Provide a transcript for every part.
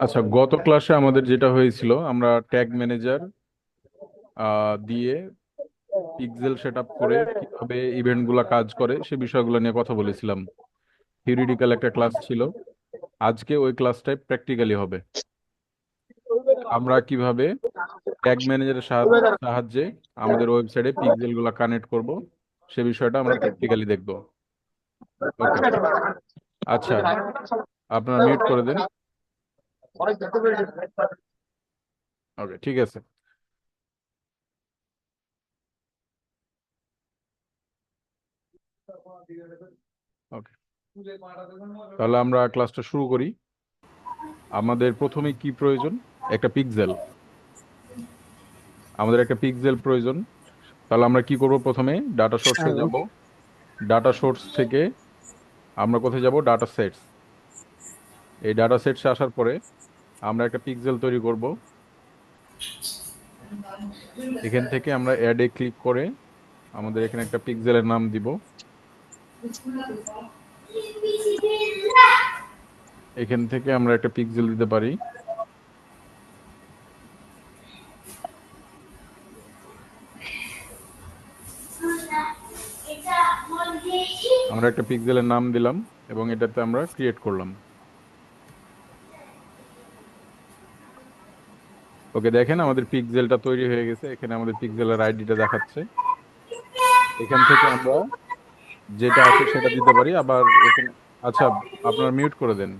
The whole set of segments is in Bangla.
আচ্ছা, গত ক্লাসে আমাদের যেটা হয়েছিল, আমরা ট্যাগ ম্যানেজার দিয়ে পিক্সেল সেট আপ করে কিভাবে ইভেন্ট গুলা কাজ করে সে বিষয়গুলো নিয়ে কথা বলেছিলাম। থিওরিটিক্যাল একটা ক্লাস ছিল। আজকে ওই ক্লাসটাই প্র্যাকটিক্যালি হবে। আমরা কিভাবে ট্যাগ ম্যানেজারের সাহায্যে আমাদের ওয়েবসাইটে পিক্সেল গুলা কানেক্ট করব সে বিষয়টা আমরা প্র্যাকটিক্যালি দেখব। ওকে। আচ্ছা, আপনারা মিউট করে দেন। ওকে, ঠিক আছে। ওকে, তাহলে আমরা ক্লাসটা শুরু করি। আমাদের প্রথমে কি প্রয়োজন? একটা পিক্সেল। আমাদের একটা পিক্সেল প্রয়োজন। তাহলে আমরা কি করব? প্রথমে ডাটা সোর্সে যাব। ডাটা সোর্স থেকে আমরা কোথায় যাব? Data sets. এই ডাটা সেটসে আসার পরে আমরা একটা পিক্সেল তৈরি করব। এখান থেকে আমরা অ্যাডে ক্লিক করে আমাদের এখানে একটা পিক্সেলের নাম দিব। এখান থেকে আমরা একটা পিক্সেল দিতে পারি। আমরা একটা পিক্সেলের নাম দিলাম এবং এটাতে আমরা ক্রিয়েট করলাম। ওকে, দেখেন আমাদের পিক্সেলটা তৈরি হয়ে গেছে। এখানে আমাদের পিক্সেলের আইডিটা দেখাচ্ছে। এখান থেকে আমরা যেটা আছে সেটা দিতে পারি আবার এখানে। আচ্ছা, আপনারা মিউট করে দেন।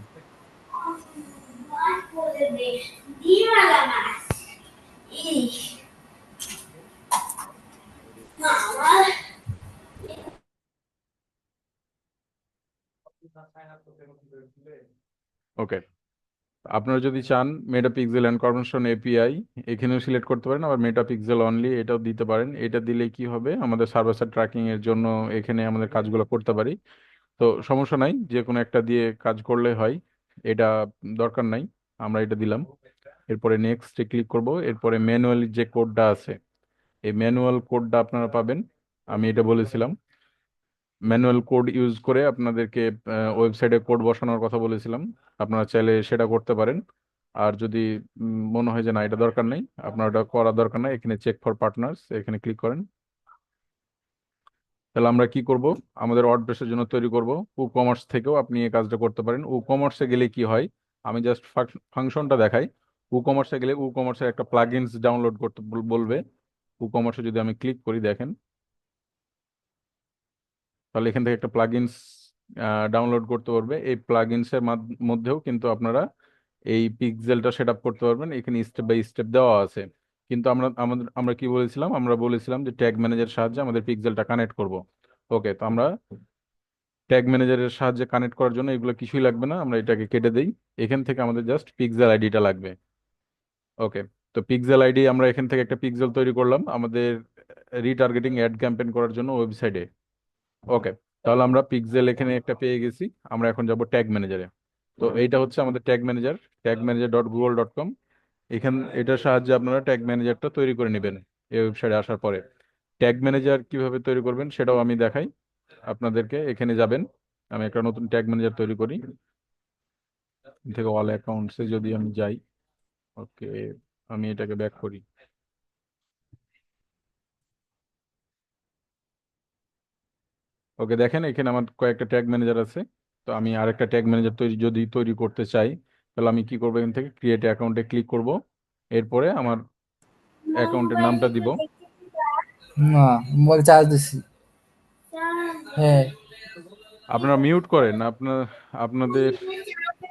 ওকে, আপনারা যদি চান মেটা পিক্সেল অ্যান্ড কনভেনশন এপিআই এখানেও সিলেক্ট করতে পারেন, আবার মেটা পিক্সেল অনলি এটাও দিতে পারেন। এটা দিলে কি হবে, আমাদের সার্ভার সাইড ট্র্যাকিং এর জন্য এখানে আমাদের কাজগুলো করতে পারি। তো সমস্যা নাই, যে কোনো একটা দিয়ে কাজ করলে হয়। এটা দরকার নাই, আমরা এটা দিলাম। এরপরে নেক্সটে ক্লিক করব। এরপরে ম্যানুয়ালি যে কোডটা আছে, এই ম্যানুয়াল কোডটা আপনারা পাবেন। আমি এটা বলেছিলাম, ম্যানুয়াল কোড ইউজ করে আপনাদেরকে ওয়েবসাইটে কোড বসানোর কথা বলেছিলাম। আপনারা চাইলে সেটা করতে পারেন। আর যদি মনে হয় যে না, এটা দরকার নেই, আপনার ওটা করার দরকার নাই, এখানে চেক ফর পার্টনার্স এখানে ক্লিক করেন। তাহলে আমরা কি করব? আমাদের ওয়ার্ডপ্রেসের জন্য তৈরি করব। কমার্স থেকেও আপনি এই কাজটা করতে পারেন। কমার্সে গেলে কি হয়, আমি জাস্ট ফাংশনটা দেখাই। কমার্সে গেলে কমার্সের একটা প্লাগইনস ডাউনলোড করতে বলবে। কমার্সে যদি আমি ক্লিক করি, দেখেন, তাহলে এখান থেকে একটা প্লাগইনস ডাউনলোড করতে পারবে। এই প্লাগইনসের মধ্যেও কিন্তু আপনারা এই পিক্সেলটা সেট আপ করতে পারবেন। এখানে স্টেপ বাই স্টেপ দেওয়া আছে। কিন্তু আমরা কি বলেছিলাম? আমরা বলেছিলাম যে ট্যাগ ম্যানেজার সাহায্যে আমাদের পিক্সেলটা কানেক্ট করব। ওকে, তো আমরা ট্যাগ ম্যানেজারের সাহায্যে কানেক্ট করার জন্য এগুলো কিছুই লাগবে না, আমরা এটাকে কেটে দেই। এখান থেকে আমাদের জাস্ট পিক্সেল আইডিটা লাগবে। ওকে, তো পিক্সেল আইডি আমরা এখান থেকে একটা পিক্সেল তৈরি করলাম আমাদের রিটার্গেটিং অ্যাড ক্যাম্পেইন করার জন্য ওয়েবসাইটে। ওকে, তাহলে আমরা পিক্সেল এখানে একটা পেয়ে গেছি। আমরা এখন যাব ট্যাগ ম্যানেজারে। তো এইটা হচ্ছে আমাদের ট্যাগ ম্যানেজার, tagmanager.google.com। এটার সাহায্যে আপনারা ট্যাগ ম্যানেজারটা তৈরি করে নেবেন এই ওয়েবসাইটে আসার পরে। ট্যাগ ম্যানেজার কিভাবে তৈরি করবেন সেটাও আমি দেখাই আপনাদেরকে। এখানে যাবেন, আমি একটা নতুন ট্যাগ ম্যানেজার তৈরি করি। থেকে অল অ্যাকাউন্টসে যদি আমি যাই, ওকে, আমি এটাকে ব্যাক করি। ওকে, দেখেন এখানে আমার কয়েকটা ট্যাগ ম্যানেজার আছে। তো আমি আরেকটা ট্যাগ ম্যানেজার যদি তৈরি করতে চাই, তাহলে আমি কি করবো? এখান থেকে ক্রিয়েট অ্যাকাউন্টে ক্লিক করব। এরপরে আমার অ্যাকাউন্টের নামটা দিব। না, মোবাইল চার্জ দিছি। হ্যাঁ। আপনারা মিউট করেন। আপনাদের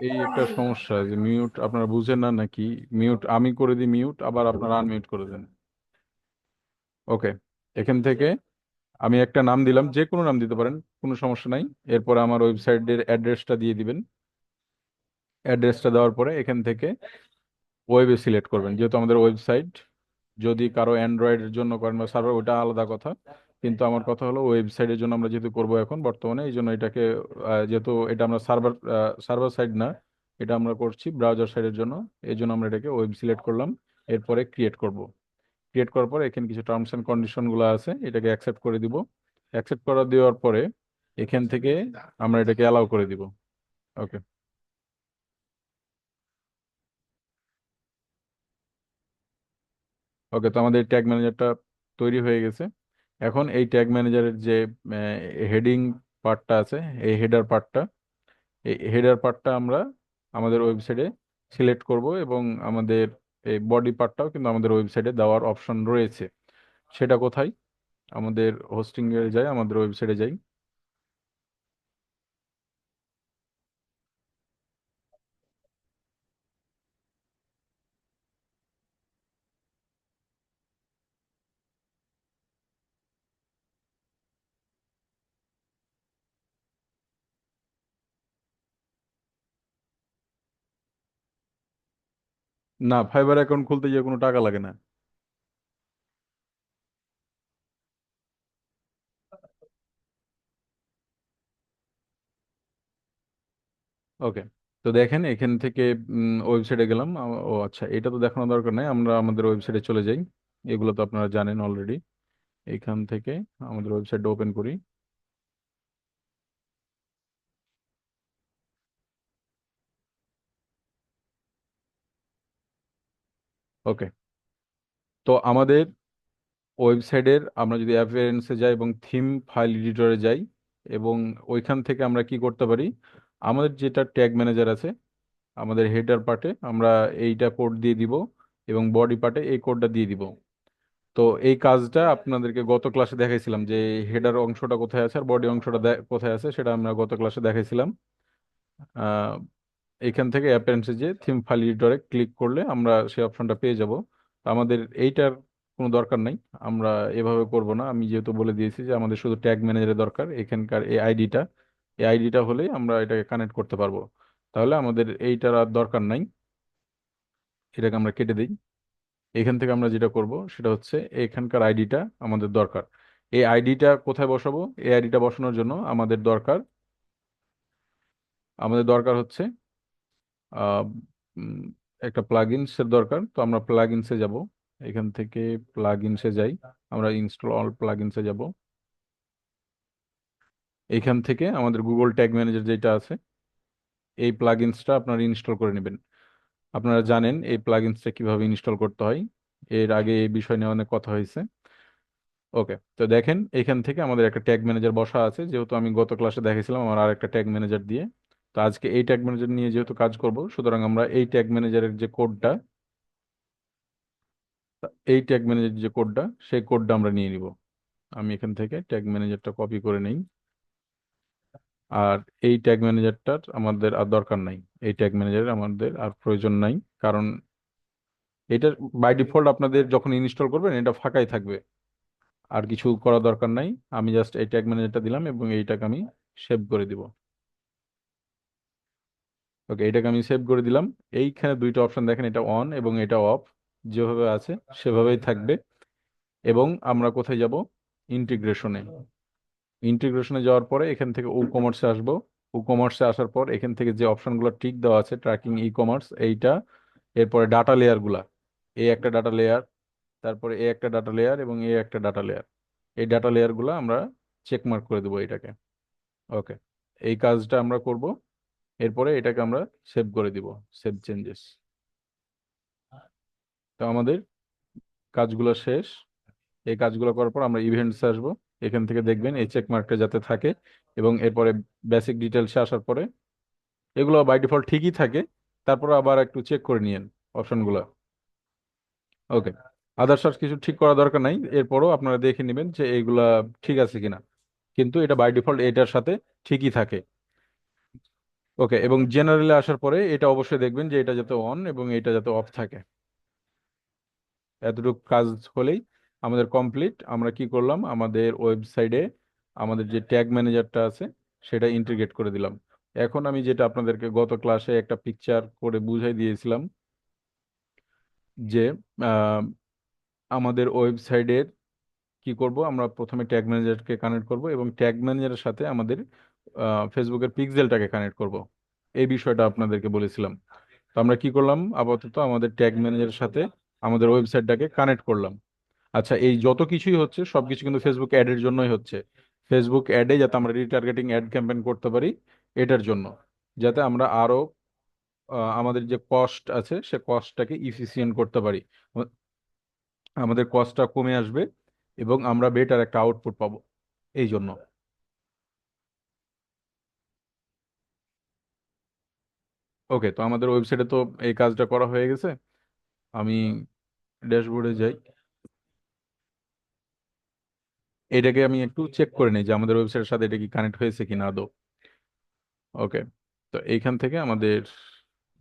এই একটা সমস্যা যে মিউট আপনারা বুঝেন না নাকি? মিউট আমি করে দিই, মিউট আবার আপনারা আনমিউট করে দেন। ওকে, এখান থেকে আমি একটা নাম দিলাম, যে কোনো নাম দিতে পারেন, কোনো সমস্যা নাই। এরপরে আমার ওয়েবসাইটের অ্যাড্রেসটা দিয়ে দিবেন। অ্যাড্রেসটা দেওয়ার পরে এখান থেকে ওয়েবে সিলেক্ট করবেন, যেহেতু আমাদের ওয়েবসাইট। যদি কারো অ্যান্ড্রয়েডের জন্য করেন বা সার্ভার, ওটা আলাদা কথা। কিন্তু আমার কথা হলো ওয়েবসাইটের জন্য আমরা যেহেতু করবো এখন বর্তমানে, এই জন্য এটাকে যেহেতু এটা আমরা সার্ভার সাইড না, এটা আমরা করছি ব্রাউজার সাইডের জন্য, এই জন্য আমরা এটাকে ওয়েব সিলেক্ট করলাম। এরপরে ক্রিয়েট করব। ক্রিয়েট করার পরে এখানে কিছু টার্মস অ্যান্ড কন্ডিশন গুলো আছে, এটাকে অ্যাকসেপ্ট করে দিব। অ্যাকসেপ্ট করা দেওয়ার পরে এখান থেকে আমরা এটাকে অ্যালাউ করে দিব। ওকে। ওকে, তো আমাদের ট্যাগ ম্যানেজারটা তৈরি হয়ে গেছে। এখন এই ট্যাগ ম্যানেজারের যে হেডিং পার্টটা আছে, এই হেডার পার্টটা আমরা আমাদের ওয়েবসাইটে সিলেক্ট করব, এবং আমাদের এই বডি পার্টটাও কিন্তু আমাদের ওয়েবসাইটে দেওয়ার অপশন রয়েছে। সেটা কোথায়? আমাদের হোস্টিং এ যাই, আমাদের ওয়েবসাইটে যাই। না, ফাইবার অ্যাকাউন্ট খুলতে গিয়ে কোনো টাকা লাগে না। ওকে, তো দেখেন এখান থেকে ওয়েবসাইটে গেলাম। ও আচ্ছা, এটা তো দেখানোর দরকার নাই, আমরা আমাদের ওয়েবসাইটে চলে যাই। এগুলো তো আপনারা জানেন অলরেডি। এখান থেকে আমাদের ওয়েবসাইটটা ওপেন করি। ওকে, তো আমাদের ওয়েবসাইটের আমরা যদি অ্যাপিয়ারেন্সে যাই এবং থিম ফাইল এডিটরে যাই, এবং ওইখান থেকে আমরা কি করতে পারি, আমাদের যেটা ট্যাগ ম্যানেজার আছে, আমাদের হেডার পার্টে আমরা এইটা কোড দিয়ে দিব, এবং বডি পার্টে এই কোডটা দিয়ে দিব। তো এই কাজটা আপনাদেরকে গত ক্লাসে দেখাইছিলাম, যে হেডার অংশটা কোথায় আছে আর বডি অংশটা কোথায় আছে, সেটা আমরা গত ক্লাসে দেখাইছিলাম। আহ, এখান থেকে অ্যাপিয়ারেন্সে যে থিম ফাইল এডিটরে ক্লিক করলে আমরা সেই অপশনটা পেয়ে যাব। তো আমাদের এইটার কোনো দরকার নাই, আমরা এভাবে করব না। আমি যেহেতু বলে দিয়েছি যে আমাদের শুধু ট্যাগ ম্যানেজারের দরকার, এখানকার এই আইডিটা হলেই আমরা এটাকে কানেক্ট করতে পারবো। তাহলে আমাদের এইটার আর দরকার নাই, এটাকে আমরা কেটে দিই। এখান থেকে আমরা যেটা করব সেটা হচ্ছে এখানকার আইডিটা আমাদের দরকার। এই আইডিটা কোথায় বসাবো? এই আইডিটা বসানোর জন্য আমাদের দরকার হচ্ছে আহ, উম, একটা প্লাগইনসের দরকার। তো আমরা প্লাগইনসে যাব, এখান থেকে প্লাগইনসে যাই, আমরা ইনস্টল অল প্লাগইনসে যাব। এখান থেকে আমাদের গুগল ট্যাগ ম্যানেজার যেটা আছে, এই প্লাগইনসটা আপনারা ইনস্টল করে নেবেন। আপনারা জানেন এই প্লাগইনসটা কিভাবে ইনস্টল করতে হয়, এর আগে এই বিষয় নিয়ে অনেক কথা হয়েছে। ওকে, তো দেখেন এখান থেকে আমাদের একটা ট্যাগ ম্যানেজার বসা আছে, যেহেতু আমি গত ক্লাসে দেখেছিলাম আমার আর একটা ট্যাগ ম্যানেজার দিয়ে। তো আজকে এই ট্যাগ ম্যানেজার নিয়ে যেহেতু কাজ করব, সুতরাং আমরা এই ট্যাগ ম্যানেজারের যে কোডটা, সেই কোডটা আমরা নিয়ে নিব। আমি এখান থেকে ট্যাগ ম্যানেজারটা কপি করে নেই। আর এই ট্যাগ ম্যানেজারটার আমাদের আর দরকার নাই, এই ট্যাগ ম্যানেজারের আমাদের আর প্রয়োজন নাই, কারণ এটা বাই ডিফল্ট আপনাদের যখন ইনস্টল করবেন এটা ফাঁকাই থাকবে, আর কিছু করা দরকার নাই। আমি জাস্ট এই ট্যাগ ম্যানেজারটা দিলাম এবং এইটাকে আমি সেভ করে দিব। ওকে, এটাকে আমি সেভ করে দিলাম। এইখানে দুইটা অপশন দেখেন, এটা অন এবং এটা অফ, যেভাবে আছে সেভাবেই থাকবে। এবং আমরা কোথায় যাব? ইন্টিগ্রেশনে। ইন্টিগ্রেশনে যাওয়ার পরে এখান থেকে ই কমার্সে আসবো। ই কমার্সে আসার পর এখান থেকে যে অপশনগুলো টিক দেওয়া আছে, ট্র্যাকিং ই কমার্স এইটা, এরপরে ডাটা লেয়ার গুলা, এই একটা ডাটা লেয়ার, তারপরে এ একটা ডাটা লেয়ার এবং এ একটা ডাটা লেয়ার, এই ডাটা লেয়ার গুলা আমরা চেক মার্ক করে দেবো এটাকে। ওকে, এই কাজটা আমরা করব। এরপরে এটাকে আমরা সেভ করে দিব, সেভ চেঞ্জেস। তো আমাদের কাজগুলো শেষ। এই কাজগুলো করার পর আমরা ইভেন্টসে আসবো। এখান থেকে দেখবেন এই চেক মার্কটা যাতে থাকে, এবং এরপরে বেসিক ডিটেলসে আসার পরে এগুলো বাই ডিফল্ট ঠিকই থাকে, তারপর আবার একটু চেক করে নিয়েন অপশনগুলো। ওকে, আদার্স আর কিছু ঠিক করা দরকার নাই, এরপরও আপনারা দেখে নেবেন যে এইগুলা ঠিক আছে কিনা, কিন্তু এটা বাই ডিফল্ট এটার সাথে ঠিকই থাকে। ওকে, এবং জেনারেলে আসার পরে এটা অবশ্যই দেখবেন যে এটা যাতে অন এবং এটা যাতে অফ থাকে। এতটুকু কাজ হলেই আমাদের কমপ্লিট। আমরা কি করলাম, আমাদের ওয়েবসাইটে আমাদের যে ট্যাগ ম্যানেজারটা আছে সেটা ইন্টিগ্রেট করে দিলাম। এখন আমি যেটা আপনাদেরকে গত ক্লাসে একটা পিকচার করে বুঝাই দিয়েছিলাম, যে আহ, আমাদের ওয়েবসাইটের কি করব, আমরা প্রথমে ট্যাগ ম্যানেজারকে কানেক্ট করব এবং ট্যাগ ম্যানেজারের সাথে আমাদের ফেসবুকের পিক্সেলটাকে কানেক্ট করব। এই বিষয়টা আপনাদেরকে বলেছিলাম। তো আমরা কি করলাম, আপাতত আমাদের ট্যাগ ম্যানেজারের সাথে আমাদের ওয়েবসাইটটাকে কানেক্ট করলাম। আচ্ছা, এই যত কিছুই হচ্ছে সবকিছু কিন্তু ফেসবুক অ্যাডের জন্যই হচ্ছে। ফেসবুক অ্যাডে যাতে আমরা রিটার্গেটিং অ্যাড ক্যাম্পেইন করতে পারি, এটার জন্য। যাতে আমরা আরো আমাদের যে কস্ট আছে সে কস্টটাকে ইফিসিয়েন্ট করতে পারি। আম- আমাদের কস্টটা কমে আসবে এবং আমরা বেটার একটা আউটপুট পাবো এই জন্য। ওকে, তো আমাদের ওয়েবসাইটে তো এই কাজটা করা হয়ে গেছে। আমি ড্যাশবোর্ডে যাই, এটাকে আমি একটু চেক করে নিই যে আমাদের ওয়েবসাইটের সাথে এটা কি কানেক্ট হয়েছে কিনা আদৌ। ওকে, তো এইখান থেকে আমাদের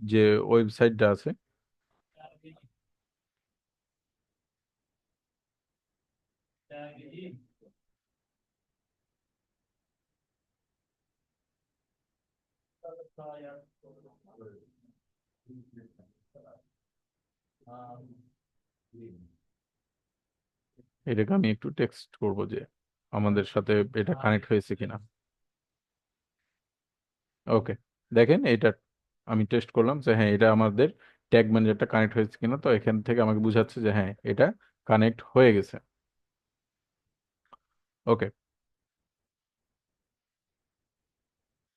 যে ওয়েবসাইটটা আছে, এটাকে আমি একটু টেক্সট করব যে আমাদের সাথে এটা কানেক্ট হয়েছে কিনা। ওকে, দেখেন এটা আমি টেস্ট করলাম যে হ্যাঁ এটা আমাদের ট্যাগ ম্যানেজারটা কানেক্ট হয়েছে কিনা। তো এখান থেকে আমাকে বোঝাচ্ছে যে হ্যাঁ এটা কানেক্ট হয়ে গেছে। ওকে,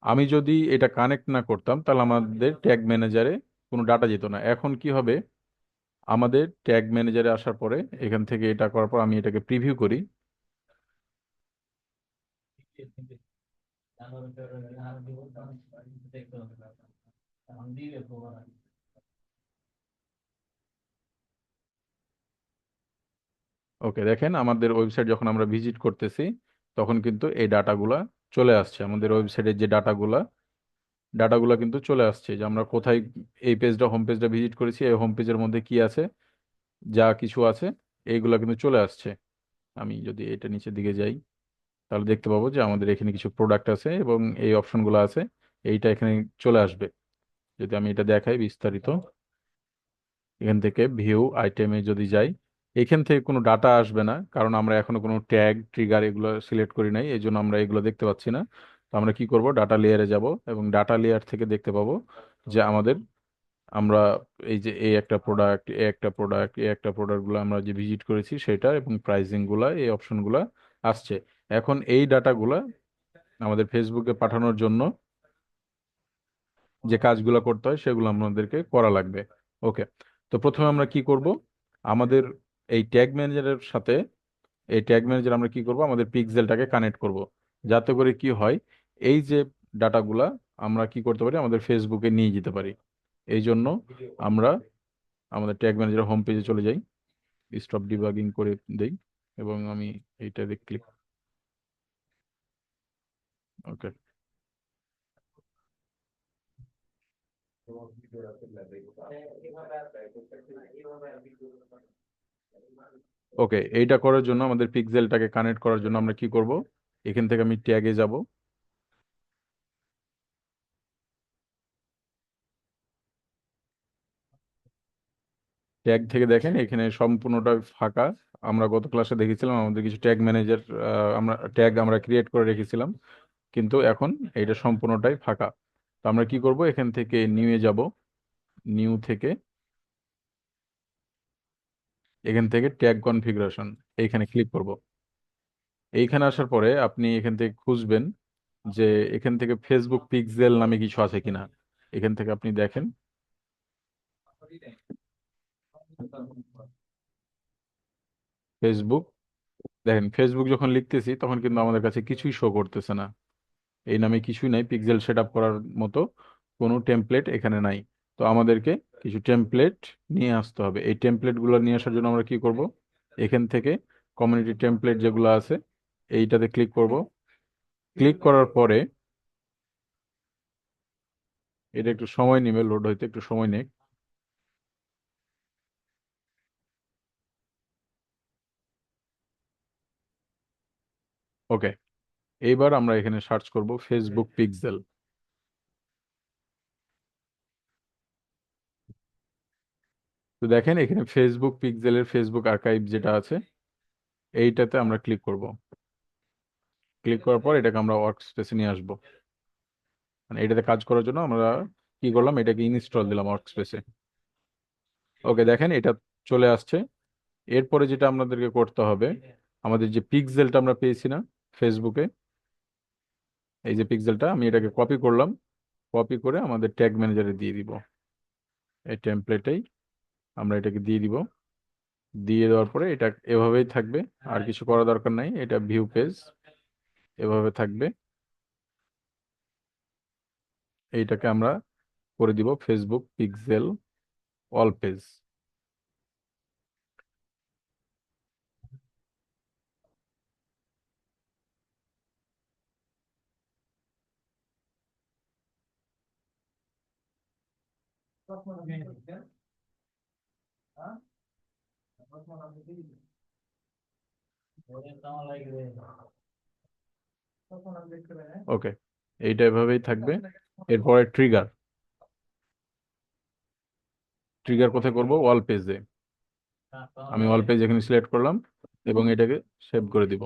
আমি যদি এটা কানেক্ট না করতাম তাহলে আমাদের ট্যাগ ম্যানেজারে কোনো ডাটা যেত না। এখন কি হবে, আমাদের ট্যাগ ম্যানেজারে আসার পরে এখান থেকে এটা করার পর আমি এটাকে প্রিভিউ করি। ওকে, দেখেন আমাদের ওয়েবসাইট যখন আমরা ভিজিট করতেছি তখন কিন্তু এই ডাটাগুলা চলে আসছে। আমাদের ওয়েবসাইটের যে ডাটাগুলা ডাটাগুলা কিন্তু চলে আসছে যে আমরা কোথায় এই পেজটা হোম পেজটা ভিজিট করেছি, এই হোম পেজের মধ্যে কি আছে, যা কিছু আছে এইগুলা কিন্তু চলে আসছে। আমি যদি এটা নিচের দিকে যাই তাহলে দেখতে পাবো যে আমাদের এখানে কিছু প্রোডাক্ট আছে এবং এই অপশনগুলো আছে, এইটা এখানে চলে আসবে। যদি আমি এটা দেখাই বিস্তারিত, এখান থেকে ভিউ আইটেমে যদি যাই, এখান থেকে কোনো ডাটা আসবে না কারণ আমরা এখনো কোনো ট্যাগ ট্রিগার এগুলো সিলেক্ট করি নাই, এই জন্য আমরা এগুলো দেখতে পাচ্ছি না। তো আমরা কি করব, ডাটা লেয়ারে যাব এবং ডাটা লেয়ার থেকে দেখতে পাবো যে আমাদের আমরা এই যে এই একটা প্রোডাক্ট, এই একটা প্রোডাক্ট, এই একটা প্রোডাক্ট গুলো আমরা যে ভিজিট করেছি সেটা এবং প্রাইসিং গুলা এই অপশন গুলা আসছে। এখন এই ডাটাগুলা আমাদের ফেসবুকে পাঠানোর জন্য যে কাজগুলো করতে হয় সেগুলো আমাদেরকে করা লাগবে। ওকে, তো প্রথমে আমরা কি করব, আমাদের এই ট্যাগ ম্যানেজারের সাথে এই ট্যাগ ম্যানেজার আমরা কি করব, আমাদের পিক্সেলটাকে কানেক্ট করব, যাতে করে কি হয়, এই যে ডাটাগুলা আমরা কি করতে পারি, আমাদের ফেসবুকে নিয়ে যেতে পারি। এই জন্য আমরা আমাদের ট্যাগ ম্যানেজার হোম পেজে চলে যাই, স্টপ ডিবাগিং করে দেই এবং আমি এইটাতে ক্লিক। ওকে, ওকে, এইটা করার জন্য আমাদের পিক্সেলটাকে কানেক্ট করার জন্য আমরা কি করব, এখান থেকে আমি ট্যাগে যাব। ট্যাগ থেকে দেখেন এখানে সম্পূর্ণটা ফাঁকা। আমরা গত ক্লাসে দেখেছিলাম আমাদের কিছু ট্যাগ ম্যানেজার, আমরা ট্যাগ আমরা ক্রিয়েট করে রেখেছিলাম, কিন্তু এখন এটা সম্পূর্ণটাই ফাঁকা। তো আমরা কি করব, এখান থেকে নিউ এ যাব, নিউ থেকে এখান থেকে ট্যাগ কনফিগারেশন এইখানে ক্লিক করব। এইখানে আসার পরে আপনি এখান থেকে খুঁজবেন যে এখান থেকে ফেসবুক পিক্সেল নামে কিছু আছে কিনা। এখান থেকে আপনি দেখেন ফেসবুক, দেখেন ফেসবুক যখন লিখতেছি তখন কিন্তু আমাদের কাছে কিছুই শো করতেছে না। এই নামে কিছুই নাই, পিক্সেল সেট আপ করার মতো কোনো টেমপ্লেট এখানে নাই। তো আমাদেরকে কিছু টেমপ্লেট নিয়ে আসতে হবে। এই টেমপ্লেট গুলো নিয়ে আসার জন্য আমরা কি করব, এখান থেকে কমিউনিটি টেমপ্লেট যেগুলো আছে এইটাতে ক্লিক করব। ক্লিক করার পরে এটা একটু সময় নেবে, লোড হইতে একটু সময় নেই। ওকে, এইবার আমরা এখানে সার্চ করব ফেসবুক পিক্সেল। তো দেখেন এখানে ফেসবুক পিক্সেলের ফেসবুক আর্কাইভ যেটা আছে এইটাতে আমরা ক্লিক করব। ক্লিক করার পর এটাকে আমরা ওয়ার্ক স্পেসে নিয়ে আসবো। মানে এটাতে কাজ করার জন্য আমরা কি করলাম, এটাকে ইনস্টল দিলাম ওয়ার্ক স্পেসে। ওকে, দেখেন এটা চলে আসছে। এরপরে যেটা আমাদেরকে করতে হবে, আমাদের যে পিক্সেলটা আমরা পেয়েছি না ফেসবুকে, এই যে পিক্সেলটা আমি এটাকে কপি করলাম, কপি করে আমাদের ট্যাগ ম্যানেজারে দিয়ে দিব। এই টেমপ্লেটেই আমরা এটাকে দিয়ে দিব। দিয়ে দেওয়ার পরে এটা এভাবেই থাকবে, আর কিছু করা দরকার নাই। এটা ভিউ পেজ এভাবে থাকবে। এইটাকে আমরা করে দিব ফেসবুক পিক্সেল অল পেজ। ওকে, এইটা এভাবেই থাকবে। এরপরে ট্রিগার, ট্রিগার কোথায় করব? ওয়াল পেজে। আমি ওয়াল পেজ এখানে সিলেক্ট করলাম এবং এটাকে সেভ করে দিব।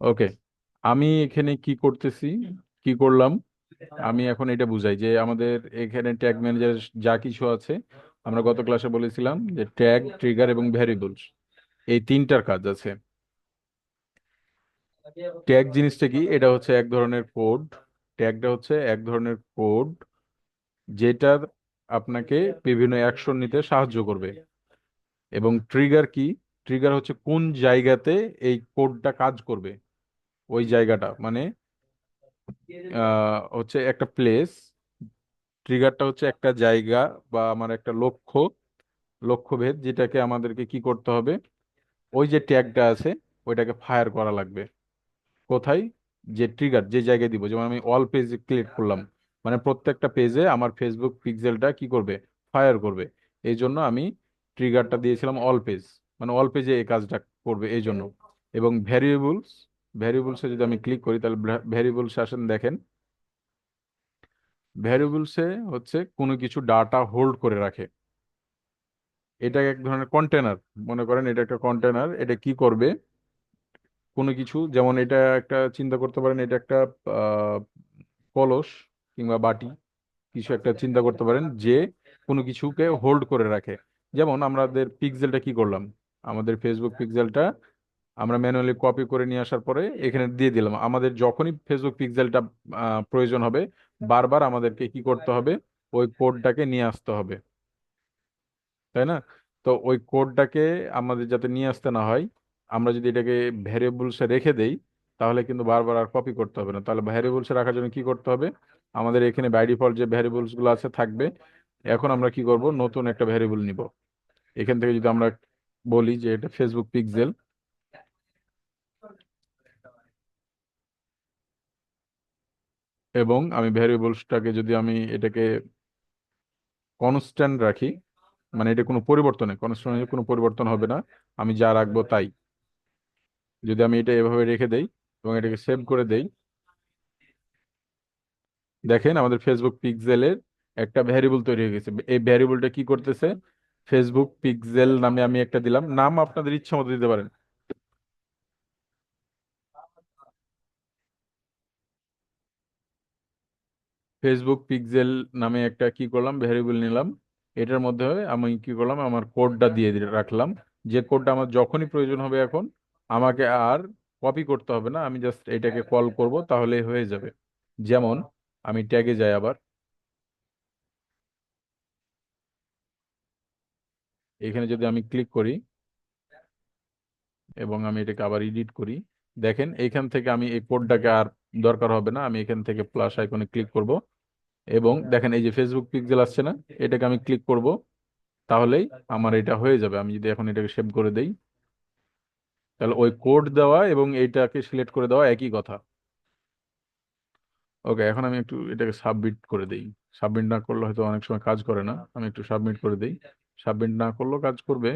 ওকে, আমি এখানে কি করতেছি, কি করলাম, আমি এখন এটা বুঝাই যে আমাদের এখানে ট্যাগ ম্যানেজার যা কিছু আছে, আমরা গত ক্লাসে বলেছিলাম যে ট্যাগ, ট্রিগার এবং ভ্যারিয়েবলস, এই তিনটার কাজ আছে। ট্যাগ জিনিসটা কি? এটা হচ্ছে এক ধরনের কোড। ট্যাগটা হচ্ছে এক ধরনের কোড যেটা আপনাকে বিভিন্ন অ্যাকশন নিতে সাহায্য করবে। এবং ট্রিগার কি? ট্রিগার হচ্ছে কোন জায়গাতে এই কোডটা কাজ করবে, ওই জায়গাটা মানে হচ্ছে একটা প্লেস। ট্রিগারটা হচ্ছে একটা জায়গা বা আমার একটা লক্ষ্য, লক্ষ্যভেদ, যেটাকে আমাদেরকে কি করতে হবে, ওই যে ট্যাগটা আছে ওইটাকে ফায়ার করা লাগবে। কোথায়? যে ট্রিগার যে জায়গায় দিব, যেমন আমি অল পেজ ক্লিক করলাম, মানে প্রত্যেকটা পেজে আমার ফেসবুক পিক্সেলটা কি করবে? ফায়ার করবে। এই জন্য আমি ট্রিগারটা দিয়েছিলাম অল পেজ, মানে অল পেজে এই কাজটা করবে এই জন্য। এবং ভ্যারিয়েবলস, ভ্যারিয়েবলসে যদি আমি ক্লিক করি তাহলে ভ্যারিয়েবলস আসেন, দেখেন ভ্যারিয়েবলসে হচ্ছে কোনো কিছু ডাটা হোল্ড করে রাখে। এটা এক ধরনের কন্টেনার, মনে করেন এটা একটা কন্টেনার। এটা কি করবে? কোনো কিছু, যেমন এটা একটা চিন্তা করতে পারেন, এটা একটা আহ, কলস কিংবা বাটি, কিছু একটা চিন্তা করতে পারেন যে কোনো কিছুকে হোল্ড করে রাখে। যেমন আমাদের পিক্সেলটা কি করলাম, আমাদের ফেসবুক পিক্সেলটা আমরা ম্যানুয়ালি কপি করে নিয়ে আসার পরে এখানে দিয়ে দিলাম। আমাদের যখনই ফেসবুক পিক্সেলটা প্রয়োজন হবে, বারবার আমাদেরকে কি করতে হবে? ওই কোডটাকে নিয়ে আসতে হবে, তাই না? তো ওই কোডটাকে আমাদের যাতে নিয়ে আসতে না হয়, আমরা যদি এটাকে ভ্যারিয়েবলসে রেখে দেই, তাহলে কিন্তু বারবার আর কপি করতে হবে না। তাহলে ভ্যারিয়েবলসে রাখার জন্য কি করতে হবে? আমাদের এখানে বাই ডিফল্ট যে ভ্যারিয়েবলস গুলো আছে থাকবে। এখন আমরা কি করব? নতুন একটা ভ্যারিয়েবল নিব। এখান থেকে যদি আমরা বলি যে এটা ফেসবুক পিক্সেল, এবং আমি ভ্যারিয়েবলসটাকে যদি আমি এটাকে কনস্ট্যান্ট রাখি, মানে এটা কোনো পরিবর্তন নেই, কনস্ট্যান্ট কোনো পরিবর্তন হবে না, আমি যা রাখবো তাই। যদি আমি এটা এভাবে রেখে দেই এবং এটাকে সেভ করে দেই, দেখেন আমাদের ফেসবুক পিক্সেলের একটা ভ্যারিয়েবল তৈরি হয়ে গেছে। এই ভ্যারিয়েবলটা কি করতেছে? ফেসবুক পিক্সেল নামে আমি একটা দিলাম, নাম আপনাদের ইচ্ছা মতো দিতে পারেন। ফেসবুক পিক্সেল নামে একটা কি করলাম, ভ্যারিয়েবল নিলাম। এটার মধ্যে আমি কি করলাম, আমার কোডটা দিয়ে রাখলাম, যে কোডটা আমার যখনই প্রয়োজন হবে এখন, আমাকে আর কপি করতে হবে না, আমি জাস্ট এটাকে কল করব তাহলেই হয়ে যাবে। যেমন আমি ট্যাগে যাই আবার, এখানে যদি আমি ক্লিক করি এবং আমি এটাকে আবার এডিট করি, দেখেন এইখান থেকে আমি এই কোডটাকে আর দরকার হবে না। আমি এখান থেকে প্লাস আইকনে ক্লিক করব এবং দেখেন এই যে ফেসবুক পিক্সেল আসছে না, এটাকে আমি ক্লিক করব, তাহলেই আমার এটা হয়ে যাবে। আমি যদি এখন এটাকে সেভ করে দেই, তাহলে ওই কোড দেওয়া এবং এইটাকে সিলেক্ট করে দেওয়া একই কথা। ওকে, এখন আমি একটু এটাকে সাবমিট করে দেই। সাবমিট না করলে হয়তো অনেক সময় কাজ করে না, আমি একটু সাবমিট করে দেই। সাবমিট না করলেও কাজ করবে।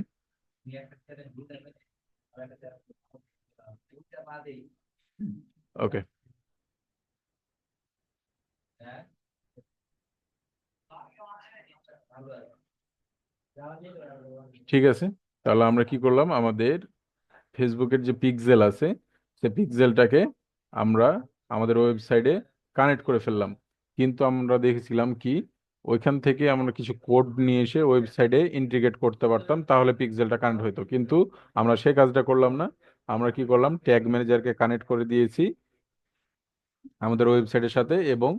ওকে, ঠিক আছে। তাহলে আমরা কি করলাম, আমাদের ফেসবুকের যে পিক্সেল আছে, সে পিক্সেলটাকে আমরা আমাদের ওয়েবসাইটে কানেক্ট করে ফেললাম। কিন্তু আমরা দেখেছিলাম কি, ওইখান থেকে আমরা কিছু কোড নিয়ে এসে ওয়েবসাইটে ইন্টিগ্রেট করতে পারতাম, তাহলে পিক্সেলটা কানেক্ট হতো। কিন্তু আমরা সেই কাজটা করলাম না। আমরা কি করলাম, ট্যাগ ম্যানেজারকে কানেক্ট করে দিয়েছি আমাদের ওয়েবসাইটের সাথে, এবং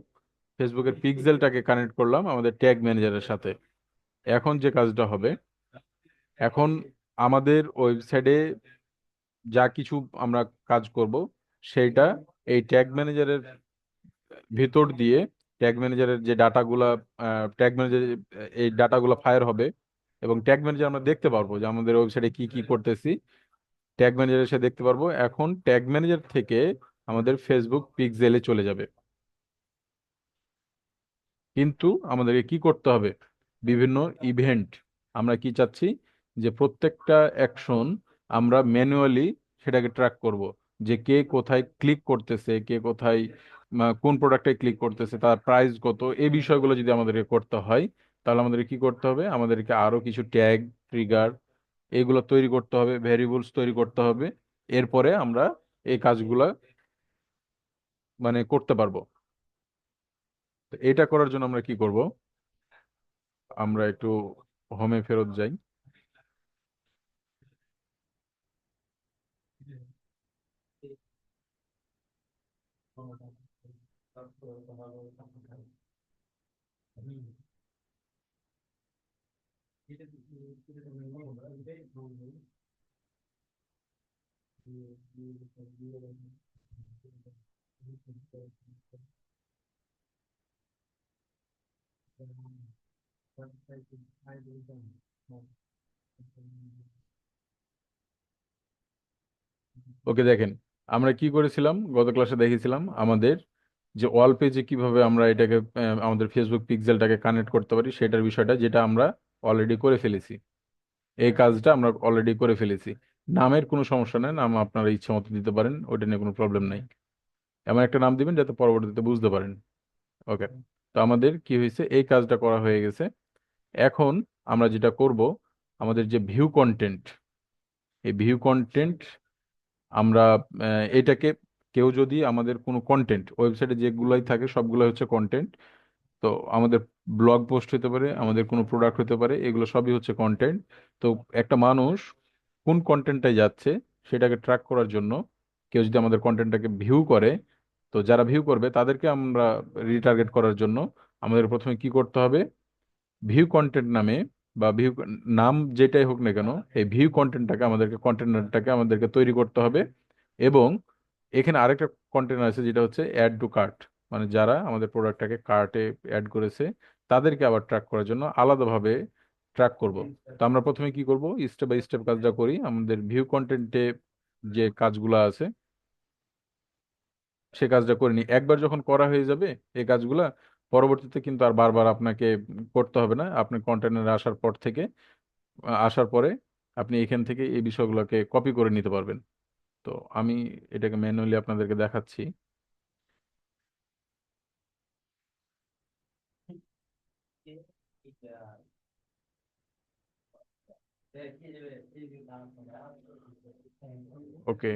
ফেসবুকের পিক্সেলটাকে কানেক্ট করলাম আমাদের ট্যাগ ম্যানেজারের সাথে। এখন যে কাজটা হবে, এখন আমাদের ওয়েবসাইটে যা কিছু আমরা কাজ করব, সেইটা এই ট্যাগ ম্যানেজারের ভিতর দিয়ে, ট্যাগ ম্যানেজারের যে ডাটাগুলা, ট্যাগ ম্যানেজার এই ডাটাগুলো ফায়ার হবে, এবং ট্যাগ ম্যানেজার আমরা দেখতে পারবো যে আমাদের ওয়েবসাইটে কি কি করতেছি। ট্যাগ ম্যানেজার এসে দেখতে পারবো। এখন ট্যাগ ম্যানেজার থেকে আমাদের ফেসবুক পিক্সেলে চলে যাবে। কিন্তু আমাদেরকে কি করতে হবে, বিভিন্ন ইভেন্ট, আমরা কি চাচ্ছি যে প্রত্যেকটা অ্যাকশন আমরা ম্যানুয়ালি সেটাকে ট্র্যাক করব, যে কে কোথায় ক্লিক করতেছে, কে কোথায় কোন প্রোডাক্টে ক্লিক করতেছে, তার প্রাইস কত, এই বিষয়গুলো যদি আমাদেরকে করতে হয়, তাহলে আমাদের কি করতে হবে, আমাদেরকে আরো কিছু ট্যাগ, ট্রিগার, এগুলো তৈরি করতে হবে, ভ্যারিয়েবলস তৈরি করতে হবে। এরপরে আমরা এই কাজগুলা করতে পারবো। তো এটা করার জন্য আমরা কি করব, আমরা একটু হোমে ফেরত যাই। ওকে, দেখেন, আমরা কি করেছিলাম, গত ক্লাসে দেখেছিলাম আমাদের যে ওয়াল পেজে কিভাবে আমরা এটাকে আমাদের ফেসবুক পিক্সেলটাকে কানেক্ট করতে পারি, সেটার বিষয়টা যেটা আমরা অলরেডি করে ফেলেছি। এই কাজটা আমরা অলরেডি করে ফেলেছি। নামের কোনো সমস্যা নেই, নাম আপনারা ইচ্ছে মতো দিতে পারেন, ওইটা নিয়ে কোনো প্রবলেম নাই। এমন একটা নাম দিবেন যাতে পরবর্তীতে বুঝতে পারেন। ওকে, তো আমাদের কি হয়েছে, এই কাজটা করা হয়ে গেছে। এখন আমরা যেটা করব, আমাদের যে ভিউ কন্টেন্ট, এই ভিউ কন্টেন্ট আমরা এটাকে, কেউ যদি আমাদের কোনো কন্টেন্ট ওয়েবসাইটে যেগুলাই থাকে সবগুলো হচ্ছে কন্টেন্ট। তো আমাদের ব্লগ পোস্ট হতে পারে, আমাদের কোনো প্রোডাক্ট হতে পারে, এগুলো সবই হচ্ছে কন্টেন্ট। তো একটা মানুষ কোন কন্টেন্টটাই যাচ্ছে সেটাকে ট্র্যাক করার জন্য, কেউ যদি আমাদের কন্টেন্টটাকে ভিউ করে, তো যারা ভিউ করবে তাদেরকে আমরা রিটার্গেট করার জন্য আমাদের প্রথমে কি করতে হবে, ভিউ কন্টেন্ট নামে, বা ভিউ নাম যেটাই হোক না কেন, এই ভিউ কন্টেন্টটাকে আমাদেরকে, কন্টেনারটাকে আমাদেরকে তৈরি করতে হবে। এবং এখানে আরেকটা কন্টেনার আছে যেটা হচ্ছে অ্যাড টু কার্ট, মানে যারা আমাদের প্রোডাক্টটাকে কার্টে অ্যাড করেছে তাদেরকে আবার ট্র্যাক করার জন্য আলাদাভাবে ট্র্যাক করব। তো আমরা প্রথমে কি করব, স্টেপ বাই স্টেপ কাজটা করি। আমাদের ভিউ কন্টেন্টে যে কাজগুলো আছে সে কাজটা করে নিই। একবার যখন করা হয়ে যাবে এই কাজগুলা, পরবর্তীতে কিন্তু আর বারবার আপনাকে করতে হবে না। আপনি কন্টেনারে আসার পর থেকে, আসার পরে আপনি এখান থেকে এই বিষয়গুলোকে কপি করে নিতে পারবেন। তো আমি এটাকে ম্যানুয়ালি আপনাদেরকে দেখাচ্ছি। ওকে,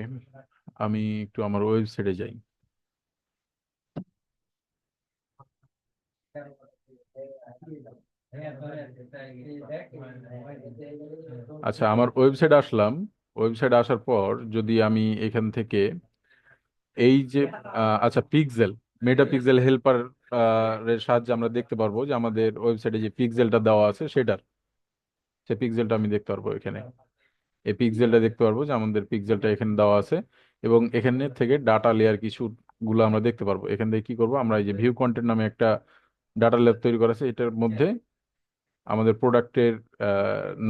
আমি একটু আমার ওয়েবসাইটে যাই। আচ্ছা, আমার ওয়েবসাইটে আসলাম। ওয়েবসাইটে আসার পর যদি আমি এখান থেকে এই যে আচ্ছা, পিক্সেল, মেটা পিক্সেল হেল্পার এর সাহায্যে আমরা দেখতে পারবো যে আমাদের ওয়েবসাইটে যে পিক্সেলটা দেওয়া আছে সেটার, সে পিক্সেলটা আমি দেখতে পারবো এখানে। এই পিক্সেলটা দেখতে পারবো যে আমাদের পিক্সেলটা এখানে দেওয়া আছে, এবং এখানে থেকে ডাটা লেয়ার কিছু গুলো আমরা দেখতে পারবো। এখান থেকে কি করবো, আমরা এই যে ভিউ কন্টেন্ট নামে একটা ডাটা লেয়ার তৈরি করা আছে, এটার মধ্যে আমাদের প্রোডাক্টের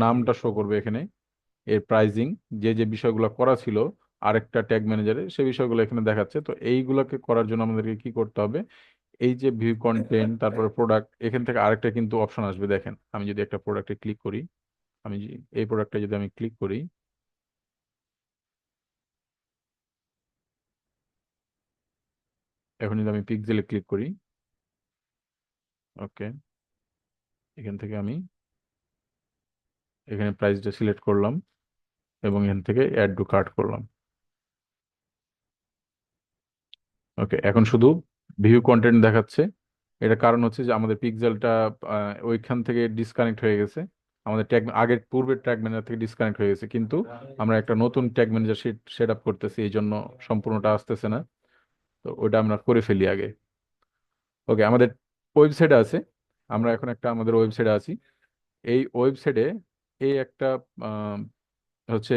নামটা শো করবে এখানে, এর প্রাইজিং, যে যে বিষয়গুলো করা ছিল আরেকটা ট্যাগ ম্যানেজারে, সেই বিষয়গুলো এখানে দেখাচ্ছে। তো এইগুলোকে করার জন্য আমাদেরকে কি করতে হবে, এই যে ভিউ কন্টেন্ট তারপরে প্রোডাক্ট, এখান থেকে আরেকটা কিন্তু অপশন আসবে। দেখেন, আমি যদি একটা প্রোডাক্টে ক্লিক করি, এই প্রোডাক্টে যদি আমি ক্লিক করি, এখন যদি আমি পিক্সেলে ক্লিক করি, ওকে, এখান থেকে আমি এখানে প্রাইসটা সিলেক্ট করলাম, এবং এখান থেকে অ্যাড টু কার্ট করলাম। ওকে, এখন শুধু ভিউ কন্টেন্ট দেখাচ্ছে। এটা কারণ হচ্ছে যে আমাদের পিক্সেলটা ওইখান থেকে ডিসকানেক্ট হয়ে গেছে, আমাদের ট্যাগ আগের পূর্বের ট্যাগ ম্যানেজার থেকে ডিসকানেক্ট হয়ে গেছে, কিন্তু আমরা একটা নতুন ট্যাগ ম্যানেজার সেট আপ করতেছি, এই জন্য সম্পূর্ণটা আসতেছে না। তো ওটা আমরা করে ফেলি আগে। ওকে, আমাদের ওয়েবসাইটে আছে, আমরা এখন একটা আমাদের ওয়েবসাইটে আছি। এই ওয়েবসাইটে এই একটা আহ, হচ্ছে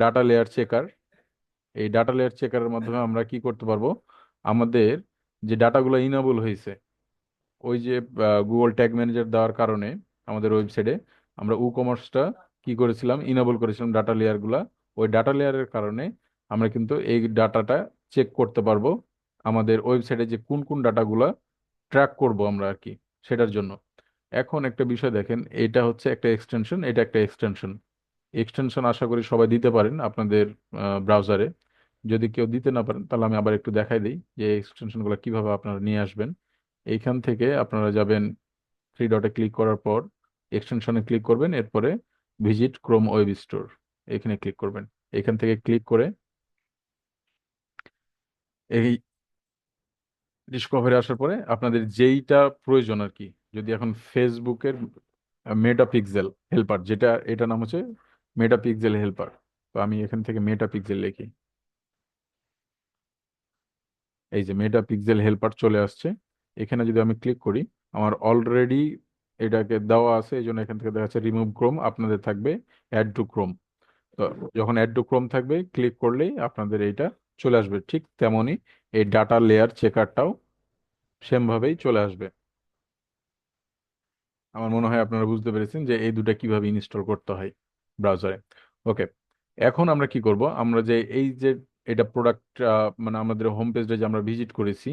ডাটা লেয়ার চেকার। এই ডাটা লেয়ার চেকারের মাধ্যমে আমরা কি করতে পারবো, আমাদের যে ডাটাগুলো ইনেবল হয়েছে, ওই যে গুগল ট্যাগ ম্যানেজার দেওয়ার কারণে আমাদের ওয়েবসাইটে আমরা কমার্সটা কি করেছিলাম, ইনেবল করেছিলাম ডাটা লেয়ারগুলা। ওই ডাটা লেয়ারের কারণে আমরা কিন্তু এই ডাটাটা চেক করতে পারবো, আমাদের ওয়েবসাইটে যে কোন কোন ডাটাগুলা ট্র্যাক করব আমরা আর কি, সেটার জন্য। এখন একটা বিষয় দেখেন, এটা হচ্ছে একটা এক্সটেনশন, এটা একটা এক্সটেনশন। এক্সটেনশন আশা করি সবাই দিতে পারেন আপনাদের ব্রাউজারে। যদি কেউ দিতে না পারেন তাহলে আমি আবার একটু দেখাই দিই যে এক্সটেনশনগুলো কিভাবে আপনারা নিয়ে আসবেন। এইখান থেকে আপনারা যাবেন, থ্রি ডটে ক্লিক করার পর এক্সটেনশনে ক্লিক করবেন, এরপরে ভিজিট ক্রোম ওয়েব স্টোর এখানে ক্লিক করবেন। এখান থেকে ক্লিক করে এই ডিসকভারে আসার পরে আপনাদের যেইটা প্রয়োজন আর কি, যদি এখন ফেসবুকের মেটা পিক্সেল হেল্পার, যেটা এটা নাম হচ্ছে মেটা পিক্সেল হেল্পার। তো আমি এখান থেকে মেটা পিক্সেল লিখি, এই যে মেটা পিক্সেল হেল্পার চলে আসছে। এখানে যদি আমি ক্লিক করি, আমার অলরেডি এটাকে দেওয়া আছে, এই জন্য এখান থেকে দেখা যাচ্ছে রিমুভ ক্রোম, আপনাদের থাকবে অ্যাড টু ক্রোম। তো যখন অ্যাড টু ক্রোম থাকবে, ক্লিক করলেই আপনাদের এইটা চলে আসবে। ঠিক তেমনই এই ডাটা লেয়ার চেকারটাও সেম ভাবেই চলে আসবে। আমার মনে হয় আপনারা বুঝতে পেরেছেন যে এই দুটা কিভাবে ইনস্টল করতে হয় ব্রাউজারে। ওকে, এখন আমরা কি করব, আমরা যে এই যে এটা প্রোডাক্ট, মানে আমাদের হোম পেজে যে আমরা ভিজিট করেছি,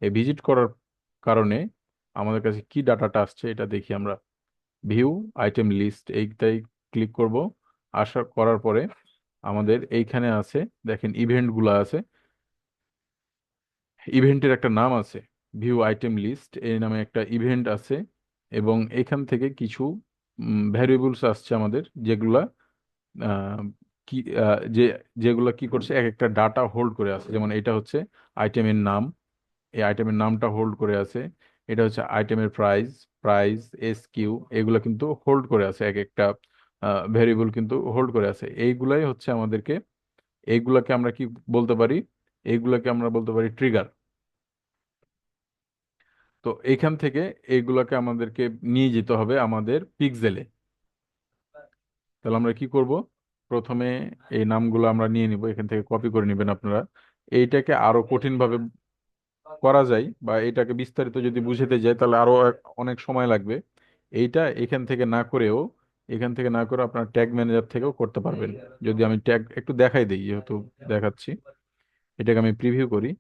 এই ভিজিট করার কারণে আমাদের কাছে কি ডাটাটা আসছে এটা দেখি আমরা। ভিউ আইটেম লিস্ট এইটাই ক্লিক করব। আশা করার পরে আমাদের এইখানে আছে, দেখেন ইভেন্টগুলো আছে, ইভেন্টের একটা নাম আছে, ভিউ আইটেম লিস্ট এই নামে একটা ইভেন্ট আছে। এবং এখান থেকে কিছু ভ্যারিয়েবলস আসছে আমাদের, যেগুলা আহ, কি যে যেগুলা কি করছে, এক একটা ডাটা হোল্ড করে আছে। যেমন এটা হচ্ছে আইটেমের নাম, এই আইটেমের নামটা হোল্ড করে আছে। এটা হচ্ছে আইটেমের প্রাইস, প্রাইস এসকিউ, এগুলো কিন্তু হোল্ড করে আছে, এক একটা ভ্যারিয়েবল কিন্তু হোল্ড করে আছে। এইগুলাই হচ্ছে আমাদেরকে, এইগুলাকে আমরা কি বলতে পারি, এইগুলাকে আমরা বলতে পারি ট্রিগার। তো এইখান থেকে এইগুলাকে আমাদেরকে নিয়ে যেতে হবে আমাদের পিক্সেলে। তাহলে আমরা কি করব, প্রথমে এই নামগুলো আমরা নিয়ে নিব, এখান থেকে কপি করে নেবেন আপনারা। এইটাকে আরো কঠিন ভাবে করা যায়, বা এটাকে বিস্তারিত যদি বুঝাতে যাই তাহলে আরো অনেক সময় লাগবে। এইটা এখান থেকে না করেও, এখান থেকে না করে আপনার ট্যাগ ম্যানেজার থেকেও করতে পারবেন। যদি আমি ট্যাগ একটু দেখাই দিই, যেহেতু দেখাচ্ছি, এটাকে আমি প্রিভিউ করি।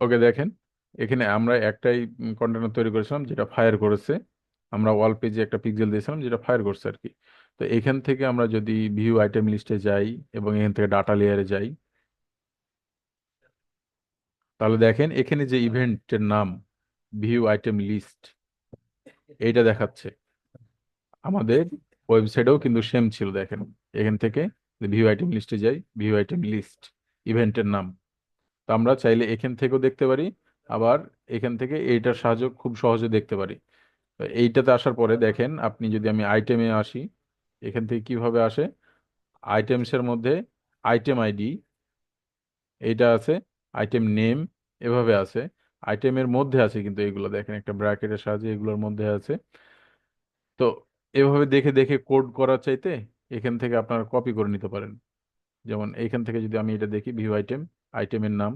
ওকে, দেখেন এখানে আমরা একটাই কন্টেনার তৈরি করেছিলাম যেটা ফায়ার করেছে। আমরা ওয়াল পেজে একটা পিক্সেল দিয়েছিলাম যেটা ফায়ার করছে আর কি। তো এখান থেকে আমরা যদি ভিউ আইটেম লিস্টে যাই এবং এখান থেকে ডাটা লেয়ারে যাই, তাহলে দেখেন এখানে যে ইভেন্টের নাম ভিউ আইটেম লিস্ট এইটা দেখাচ্ছে, আমাদের ওয়েবসাইটেও কিন্তু সেম ছিল। দেখেন এখান থেকে ভিউ আইটেম লিস্টে যাই, ভিউ আইটেম লিস্ট ইভেন্টের নাম। তো আমরা চাইলে এখান থেকেও দেখতে পারি, আবার এখান থেকে এইটার সাহায্য খুব সহজে দেখতে পারি। তো এইটাতে আসার পরে দেখেন, আপনি যদি আমি আইটেমে আসি, এখান থেকে কিভাবে আসে, আইটেমসের মধ্যে আইটেম আইডি এইটা আছে, আইটেম নেম এভাবে আছে, আইটেমের মধ্যে আছে কিন্তু এগুলো দেখেন একটা ব্র্যাকেটের সাহায্যে এগুলোর মধ্যে আছে। তো এভাবে দেখে দেখে কোড করার চাইতে এখান থেকে আপনারা কপি করে নিতে পারেন। যেমন এইখান থেকে যদি আমি এটা দেখি, ভিউ আইটেম, আইটেমের নাম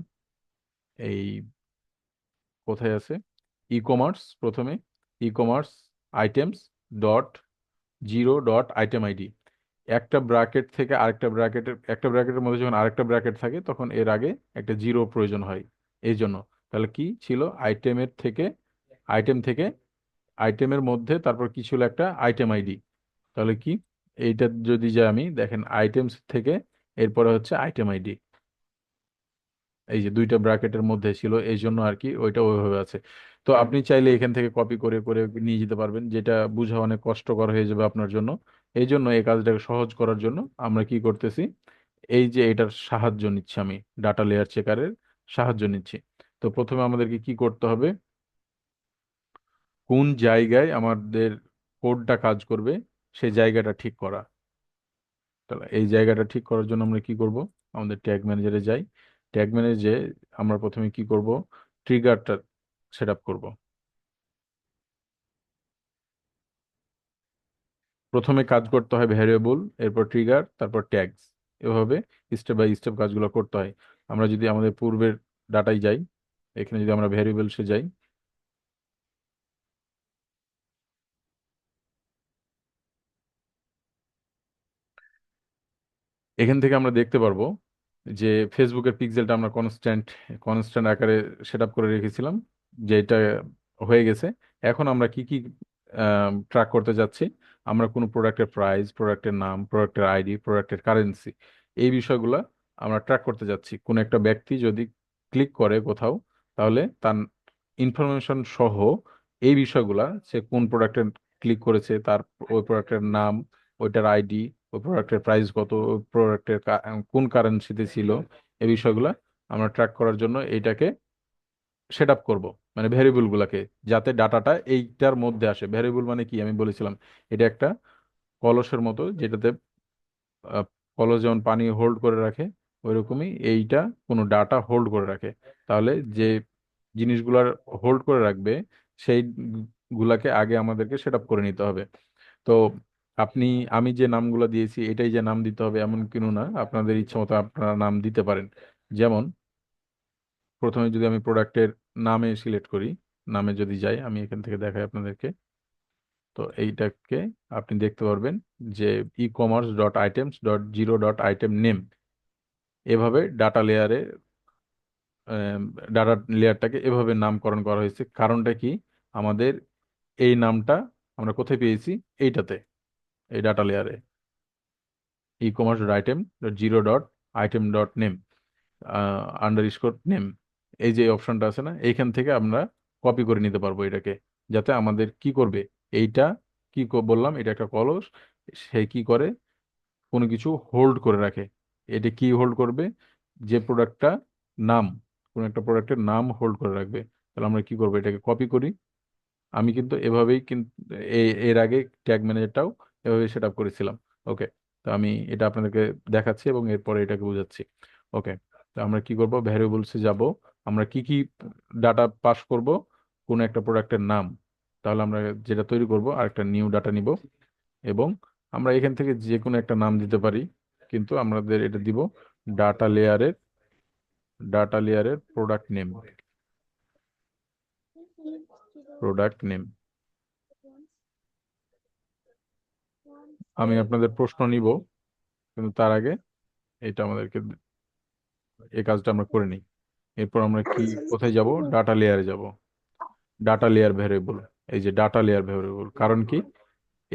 এই কোথায় আছে, ই কমার্স, প্রথমে e commerce items dot zero dot item ID. একটা ব্র্যাকেট থেকে আরেকটা ব্র্যাকেটের, একটা ব্র্যাকেটের মধ্যে যখন আরেকটা ব্র্যাকেট থাকে তখন এর আগে একটা জিরো প্রয়োজন হয় এই জন্য। তাহলে কি ছিল, আইটেমের থেকে, আইটেম থেকে আইটেমের মধ্যে তারপর কি ছিল, একটা আইটেম আইডি। তাহলে কি, এইটা যদি যাই আমি, দেখেন আইটেমস থেকে এরপরে হচ্ছে আইটেম আইডি, এই যে দুইটা ব্র্যাকেটের মধ্যে ছিল এই জন্য আর কি ওইটা ওইভাবে আছে। তো আপনি চাইলে এখান থেকে কপি করে করে নিয়ে যেতে পারবেন, যেটা বোঝা অনেক কষ্টকর হয়ে যাবে আপনার জন্য। এই জন্য এই কাজটাকে সহজ করার জন্য আমরা কি করতেছি, এই যে এটার সাহায্য নিচ্ছি, আমি ডাটা লেয়ার চেকারের সাহায্য নিচ্ছি। তো প্রথমে আমাদেরকে কি করতে হবে, কোন জায়গায় আমাদের কোডটা কাজ করবে সেই জায়গাটা ঠিক করা। তাহলে এই জায়গাটা ঠিক করার জন্য আমরা কি করব, আমাদের ট্যাগ ম্যানেজারে যাই। ট্যাগ ম্যানেজারে আমরা প্রথমে কি করব, ট্রিগারটা সেট আপ করবো। প্রথমে কাজ করতে হয় ভ্যারিয়েবল, এরপর ট্রিগার, তারপর ট্যাগস, এভাবে স্টেপ বাই স্টেপ কাজগুলো করতে হয়। আমরা যদি আমাদের পূর্বের ডাটায় যাই, এখানে যদি আমরা ভ্যারিয়েবলসে যাই, এখান থেকে আমরা দেখতে পারবো যে ফেসবুকের পিক্সেলটা আমরা কনস্ট্যান্ট কনস্ট্যান্ট আকারে সেট আপ করে রেখেছিলাম, যে এটা হয়ে গেছে। এখন আমরা কি কি ট্র্যাক করতে যাচ্ছি, আমরা কোনো প্রোডাক্টের প্রাইস, প্রোডাক্টের নাম, প্রোডাক্টের আইডি, প্রোডাক্টের কারেন্সি, এই বিষয়গুলো আমরা ট্র্যাক করতে যাচ্ছি। কোনো একটা ব্যক্তি যদি ক্লিক করে কোথাও, তাহলে তার ইনফরমেশন সহ এই বিষয়গুলা, সে কোন প্রোডাক্টে ক্লিক করেছে, তার ওই প্রোডাক্টের নাম, ওইটার আইডি, ওই প্রোডাক্টের প্রাইস কত, ওই প্রোডাক্টের কোন কারেন্সিতে ছিল, এই বিষয়গুলো আমরা ট্র্যাক করার জন্য এইটাকে সেট আপ করবো, মানে ভেরিয়েবল গুলাকে, যাতে ডাটাটা এইটার মধ্যে আসে। ভেরিয়েবল মানে কি আমি বলেছিলাম, এটা একটা কলসের মতো, যেটাতে আহ, কলস যেমন পানি হোল্ড করে রাখে, ওইরকমই এইটা কোনো ডাটা হোল্ড করে রাখে। তাহলে যে জিনিসগুলার হোল্ড করে রাখবে, সেই গুলাকে আগে আমাদেরকে সেট আপ করে নিতে হবে। তো আপনি, আমি যে নামগুলো দিয়েছি এটাই যে নাম দিতে হবে এমন কিন্তু না, আপনাদের ইচ্ছা মতো আপনারা নাম দিতে পারেন। যেমন প্রথমে যদি আমি প্রোডাক্টের নামে সিলেক্ট করি, নামে যদি যাই, আমি এখান থেকে দেখাই আপনাদেরকে। তো এইটাকে আপনি দেখতে পারবেন যে e-commerce.items.0.item name, এভাবে ডাটা লেয়ারে, ডাটা লেয়ারটাকে এভাবে নামকরণ করা হয়েছে। কারণটা কি, আমাদের এই নামটা আমরা কোথায় পেয়েছি, এইটাতে, এই ডাটা লেয়ারে e-commerce.item.0.item.name আন্ডারস্কোর নেম, এই যে অপশনটা আছে না, এইখান থেকে আমরা কপি করে নিতে পারবো এটাকে, যাতে আমাদের কি করবে, এইটা কি বললাম, এটা একটা কলস, সে কি করে, কোনো কিছু হোল্ড করে রাখে। এটা কি হোল্ড করবে, যে প্রোডাক্টটা নাম, কোনো একটা প্রোডাক্টের নাম হোল্ড করে রাখবে। তাহলে আমরা কি করবো, এটাকে কপি করি। আমি কিন্তু এভাবেই কিন্তু এর আগে ট্যাগ ম্যানেজারটাও এভাবে সেট আপ করেছিলাম। ওকে, তো আমি এটা আপনাদেরকে দেখাচ্ছি এবং এরপরে এটাকে বোঝাচ্ছি। ওকে, তো আমরা কি করব, ভ্যারিয়েবলসে যাব, আমরা কি কি ডাটা পাস করব, কোন একটা প্রোডাক্টের নাম। তাহলে আমরা যেটা তৈরি করব, আর একটা নিউ ডাটা নিব, এবং আমরা এখান থেকে যে কোনো একটা নাম দিতে পারি, কিন্তু আমাদের এটা দিব ডাটা লেয়ারের, ডাটা লেয়ারের প্রোডাক্ট নেম, প্রোডাক্ট নেম। আমি আপনাদের প্রশ্ন নিব, কিন্তু তার আগে এটা আমাদেরকে, এই কাজটা আমরা করে নিই। এরপর আমরা কি, কোথায় যাব, ডাটা লেয়ারে যাব, ডাটা লেয়ার ভ্যারিয়েবল। এই যে ডাটা লেয়ার ভ্যারিয়েবল, কারণ কি,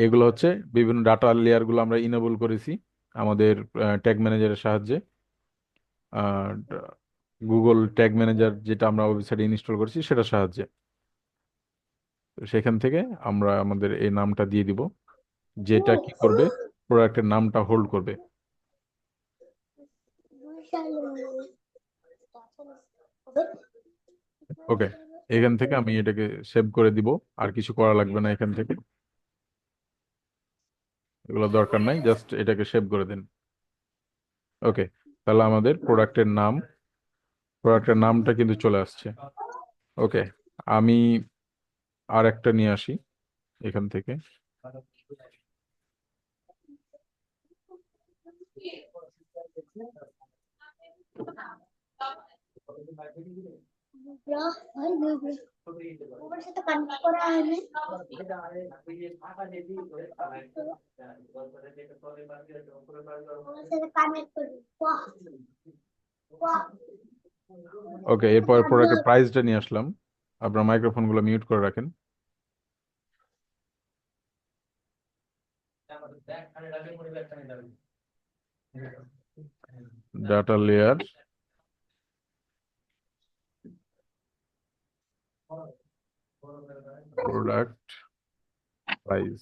এগুলো হচ্ছে বিভিন্ন ডাটা লেয়ার গুলো আমরা ইনেবল করেছি আমাদের ট্যাগ ম্যানেজারের সাহায্যে। গুগল ট্যাগ ম্যানেজার যেটা আমরা ওয়েবসাইটে ইনস্টল করেছি সেটার সাহায্যে। তো সেখান থেকে আমরা আমাদের এই নামটা দিয়ে দিব, যেটা কি করবে, প্রোডাক্টের নামটা হোল্ড করবে। ওকে, এখান থেকে আমি এটাকে সেভ করে দিব, আর কিছু করা লাগবে না এখান থেকে, এগুলো দরকার নাই, জাস্ট এটাকে সেভ করে দেন। ওকে, তাহলে আমাদের প্রোডাক্টের নামটা কিন্তু চলে আসছে। ওকে, আমি আর একটা নিয়ে আসি এখান থেকে। ওকে, এরপর প্রোডাক্টের প্রাইসটা নিয়ে আসলাম। আপনার মাইক্রোফোন গুলো মিউট করে রাখেন। ডাটা লেয়ার, প্রোডাক্ট প্রাইস,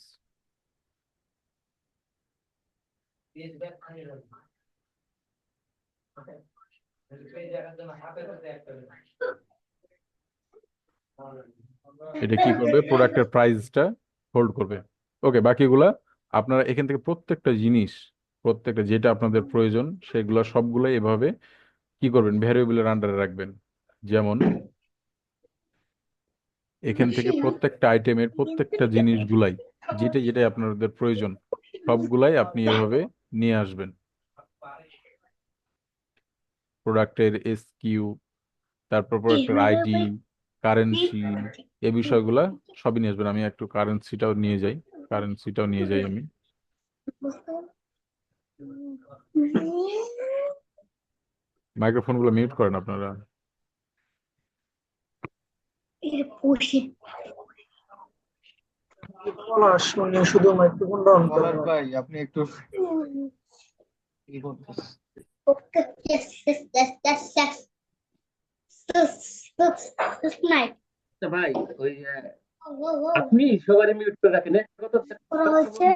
এটা কি করবে, প্রোডাক্টের প্রাইসটা হোল্ড করবে। ওকে, বাকিগুলা আপনারা এখান থেকে প্রত্যেকটা জিনিস, প্রত্যেকটা যেটা আপনাদের প্রয়োজন সেগুলো সবগুলো এভাবে কি করবেন, ভ্যারিয়েবলের আন্ডারে রাখবেন। যেমন এখান থেকে প্রত্যেকটা আইটেমের প্রত্যেকটা জিনিসগুলাই, যেটা যেটা আপনাদের প্রয়োজন সবগুলাই আপনি এভাবে নিয়ে আসবেন। প্রোডাক্টের এসকিউ, তারপর প্রোডাক্টের আইডি, কারেন্সি, এই বিষয়গুলা সবই নিয়ে আসবেন। আমি একটু কারেন্সিটাও নিয়ে যাই, কারেন্সিটাও নিয়ে যাই আমি। মাইক্রোফোনগুলো মিউট করেন আপনারা। বলা শুনে শুধু মাইক্রোফোনটা অন পলাশ করে। ভাই আপনি একটু কি করতেছেন? Okay. Yes, yes, yes, yes, yes. This night. আচ্ছা ভাই ওই Oh, oh, oh. আপনি সবারই মিউট করে রাখেন, একটা কথা ওরা হচ্ছে